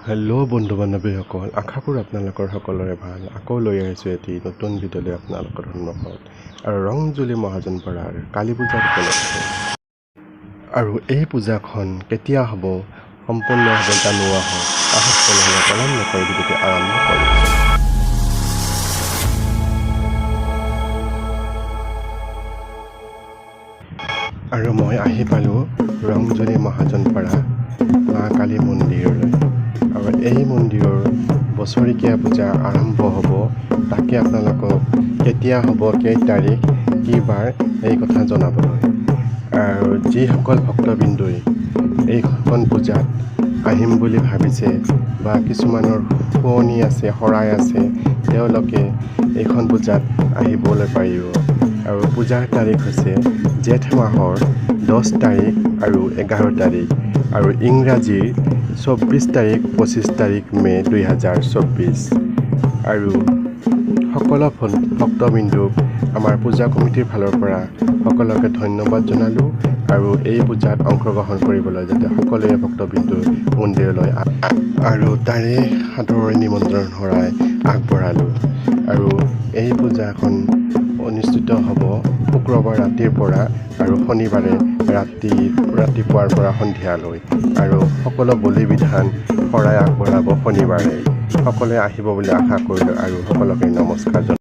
Hello' বন্ধু বান্ধৱীসকল, আশা কৰোঁ আপোনালোকৰ সকলোৰে ভাল। আকৌ লৈ আহিছোঁ এটি নতুন ভিডিঅ'লৈ আপোনালোকৰ সন্মুখত। আৰু ৰংজুলি মহাজনপাৰাৰ কালী পূজাৰ উপলক্ষে। আৰু এই পূজাখন কেতিয়া হ'ব সম্পূৰ্ণভাৱে জানোৱা হয়। আহক তেনেহ'লে পলম নকৰি ভিডিঅ'টো আৰম্ভ কৰোঁ। আৰু মই আহি পালোঁ ৰংজুলি মহাজনপাৰা মা কালী মন্দিৰলৈ। আৰু এই মন্দিৰৰ বছৰেকীয়া পূজা আৰম্ভ হ'ব। তাকে আপোনালোকক কেতিয়া হ'ব, কেই তাৰিখ, কি বাৰ এই কথা জনাবলৈ। আৰু যিসকল ভক্তবৃন্দই এইখন পূজাত আহিম বুলি ভাবিছে বা কিছুমানৰ শুৱনি আছে, শৰাই আছে, তেওঁলোকে এইখন পূজাত আহিবলৈ পাৰিব। আৰু পূজাৰ তাৰিখ হৈছে জেঠ মাহৰ 10 তাৰিখ আৰু 11 তাৰিখ আৰু ইংৰাজীৰ 24 তাৰিখ 25 তাৰিখ মে' 2024। আৰু সকলো ভক্তবৃন্দুক আমাৰ পূজা কমিটিৰ ফালৰ পৰা সকলোকে ধন্যবাদ জনালোঁ। আৰু এই পূজাত অংশগ্ৰহণ কৰিবলৈ যাতে সকলোৱে ভক্তবৃন্দু মন্দিৰলৈ আৰু তাৰে সাদৰৰ নিমন্ত্ৰণ শৰাই আগবঢ়ালোঁ। আৰু এই পূজাখন অনুষ্ঠিত হ'ব শুক্ৰবাৰ ৰাতিৰ পৰা আৰু শনিবাৰে ৰাতিপুৱাৰ পৰা সন্ধিয়ালৈ। আৰু সকলো বলি বিধান শৰাই আগবঢ়াব শনিবাৰে। সকলোৱে আহিব বুলি আশা কৰিলোঁ আৰু সকলোকে নমস্কাৰ জনালোঁ।